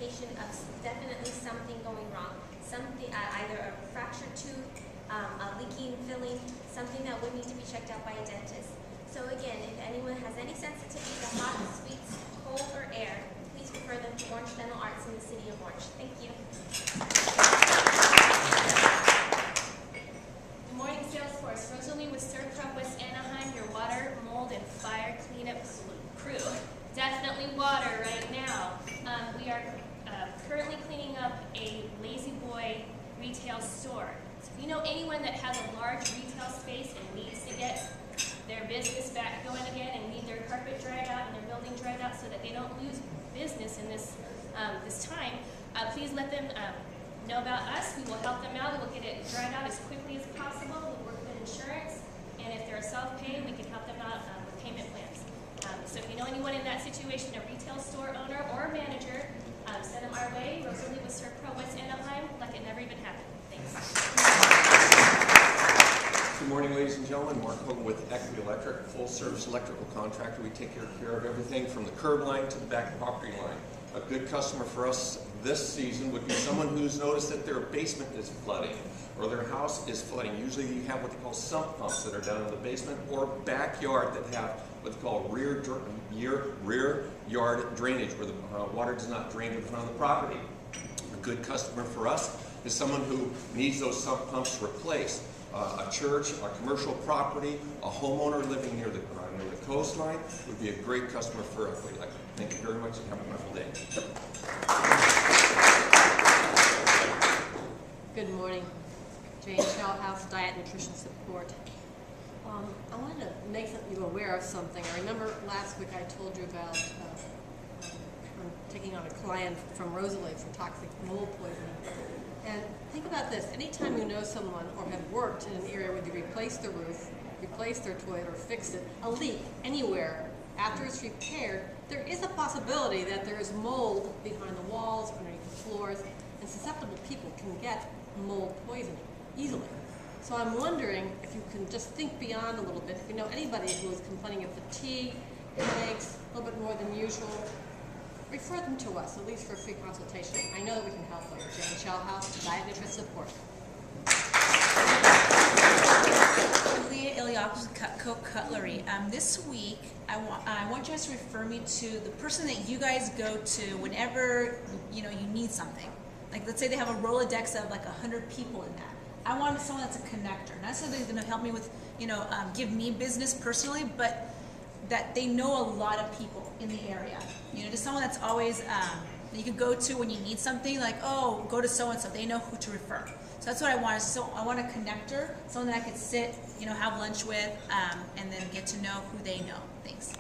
indication of definitely something going wrong. Something, either a fractured tooth, a leaking filling, something that would need to be checked out by a dentist. So again, if anyone has any sensitivity to hot, sweets, cold, or air, please refer them to Orange Dental Arts in the City of Orange. Thank you. Good morning, Salesforce. Rosalie with Surf West Anaheim, your water, mold, and fire cleanup crew. Definitely water right now. We are currently cleaning up a Lazy Boy retail store. So if you know anyone that has a large retail space and needs to get their business back going again and need their carpet dried out and their building dried out so that they don't lose business in this this time, please let them know about us. We will help them out. We will get it dried out as quickly as possible. We'll work with insurance, and if they're self-pay, we can help them out with payment plans. So if you know anyone in that situation, a retail store owner or a manager, send them our way. Rosalie with Surf Pro West Anaheim, like it never even happened. Thanks. Good morning, ladies and gentlemen. Mark Hogan with Equity Electric, full-service electrical contractor. We take care of everything from the curb line to the back property line. A good customer for us this season would be someone who's noticed that their basement is flooding or their house is flooding. Usually you have what they call sump pumps that are down in the basement or backyard that have what they call rear yard drainage, where the water does not drain to the front of the property. A good customer for us is someone who needs those sump pumps replaced. A church, a commercial property, a homeowner living near the coastline would be a great customer for Equity Electric. Thank you very much and have a wonderful day. Good morning. Jane Shellhouse, Diet Nutrition Support. I wanted to make you aware of something. I remember last week I told you about I'm taking on a client from Rosalie for toxic mold poisoning. And think about this. Anytime you know someone or have worked in an area where you replaced the roof, replaced their toilet, or fixed it, a leak anywhere, after it's repaired, there is a possibility that there is mold behind the walls, underneath the floors, and susceptible people can get mold poisoning easily. So I'm wondering if you can just think beyond a little bit. If you know anybody who is complaining of fatigue, headaches, a little bit more than usual, refer them to us, at least for a free consultation. I know that we can help them. Jane Shellhouse, Diet Nutrition Support. Leah Iliopoulos, Cutco Cutlery. This week, I want you guys to refer me to the person that you guys go to whenever you need something. Like, let's say they have a Rolodex of like 100 people in that. I want someone that's a connector, not someone that's going to help me with, give me business personally, but that they know a lot of people in the area. Just someone that's always you can go to when you need something. Like, oh, go to so and so. They know who to refer. So that's what I want. So I want a connector, someone that I could sit, have lunch with, and then get to know who they know. Thanks.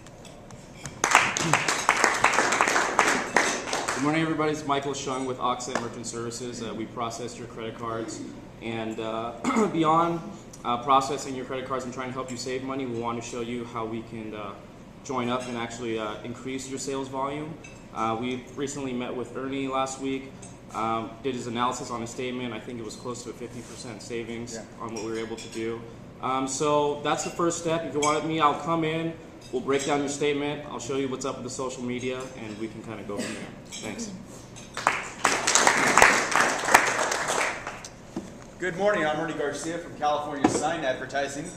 Good morning, everybody. It's Michael Shung with Oxide Merchant Services. We process your credit cards, and beyond processing your credit cards and trying to help you save money, we want to show you how we can join up and actually increase your sales volume. We recently met with Ernie last week, did his analysis on his statement. I think it was close to a 50% savings on what we were able to do. So that's the first step. If you want me, I'll come in, we'll break down your statement, I'll show you what's up with the social media, and we can kind of go from there. Thanks. Good morning, I'm Ernie Garcia from California Sign Advertising.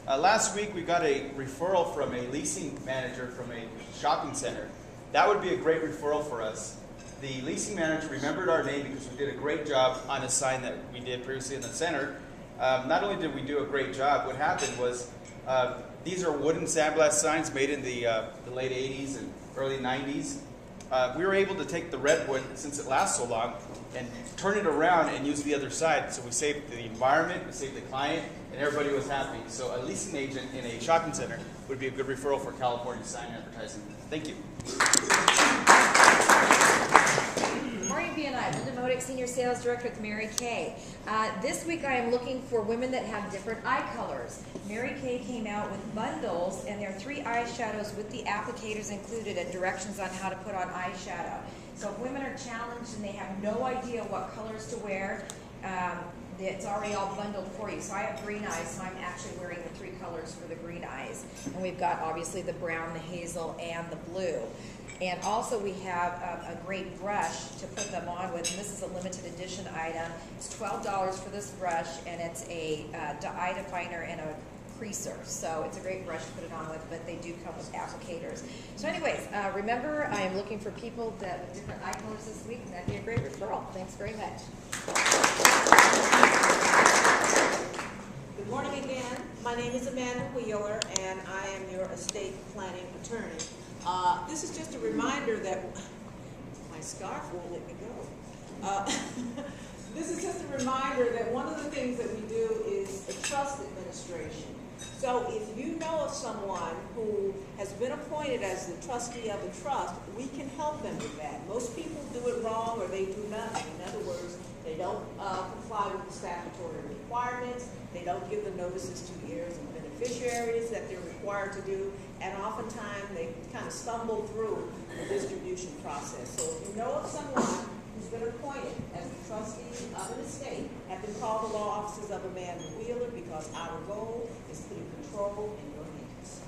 Last week we got a referral from a leasing manager from a shopping center. That would be a great referral for us. The leasing manager remembered our name because we did a great job on a sign that we did previously in the center. Not only did we do a great job, what happened was these are wooden sandblast signs made in the late 80s and early 90s. We were able to take the redwood, since it lasts so long, and turn it around and use the other side. So we saved the environment, we saved the client, and everybody was happy. So a leasing agent in a shopping center would be a good referral for California Sign Advertising. Thank you. Morning, BNI. Linda Modick, Senior Sales Director with Mary Kay. This week I am looking for women that have different eye colors. Mary Kay came out with bundles, and there are 3 eyeshadows with the applicators included and directions on how to put on eyeshadow. So if women are challenged and they have no idea what colors to wear, it's already all bundled for you. So I have green eyes, so I'm actually wearing the 3 colors for the green eyes. And we've got obviously the brown, the hazel, and the blue. And also we have a great brush to put them on with, and this is a limited edition item. It's $12 for this brush, and it's a eye definer and a creaser. So it's a great brush to put it on with, but they do come with applicators. So anyways, remember, I am looking for people that with different eye colors this week, and that'd be a great referral. Thanks very much. Good morning again. My name is Amanda Wheeler, and I am your estate planning attorney. This is just a reminder that my scarf won't let me go. This is just a reminder that one of the things that we do is a trust administration. So if you know of someone who has been appointed as the trustee of a trust, we can help them with that. Most people do it wrong or they do nothing. In other words, they don't comply with the statutory requirements. They don't give the notices to heirs and beneficiaries that they're required to do. And oftentimes they kind of stumble through the distribution process. So if you know of someone who's been appointed as the trustee of an estate, have them call the law offices of Amanda Wheeler, because our goal is to put control in your hands.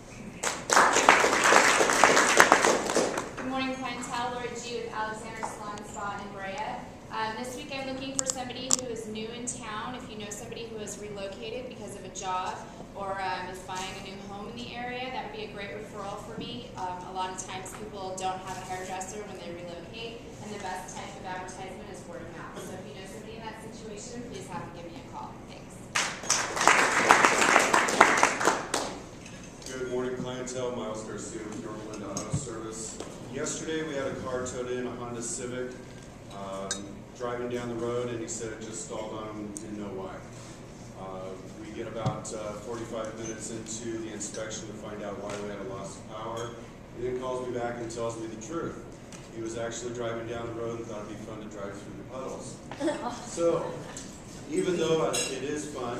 Good morning, clientele. Laura G. with Alexander Salon Spa in Brea. This week I'm looking for somebody who is new in town. If you know somebody who has relocated because of a job or is buying a new home in the area, that would be a great referral for me. A lot of times people don't have a hairdresser when they relocate, and the best type of advertisement is word of mouth. So if you know somebody in that situation, please have them give me a call. Thanks. Good morning, clientele. Miles Garcia with Yorkland Auto Service. Yesterday we had a car towed in, a Honda Civic, driving down the road, and he said it just stalled on him, didn't know why. We get about 45 minutes into the inspection to find out why we had a loss of power. He then calls me back and tells me the truth. He was actually driving down the road and thought it'd be fun to drive through the puddles. So, even though it is fun,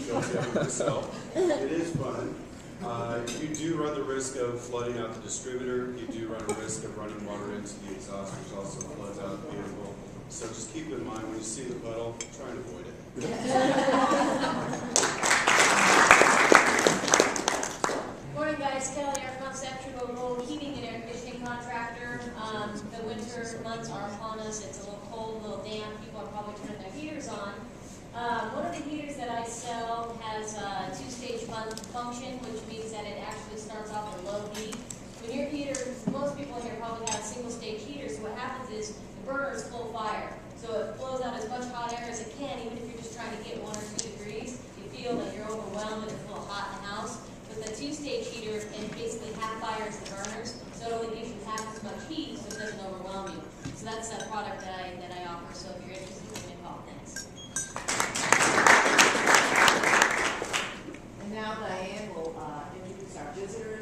don't tell me myself, it is fun. You do run the risk of flooding out the distributor. You do run a risk of running water into the exhaust, which also floods out the vehicle. So just keep in mind when you see the puddle, try and avoid it. Morning, guys. Kelly, our conceptual heating and air conditioning contractor. The winter months are upon us. It's a little cold, a little damp. People are probably turning their heaters on. One of the heaters that I sell has a 2-stage function, which means that it actually starts off at low heat. When your heater, most people here probably have single-stage heaters, so what happens is the burner is full fire. So it blows out as much hot air as it can, even if you're just trying to get 1 or 2 degrees. You feel that you're overwhelmed and it's a little hot in the house. But the 2-stage heater can basically half fires the burners, so it only gives you half as much heat, so it doesn't overwhelm you. So that's a product that I offer, so if you're interested, give me a call. Thanks.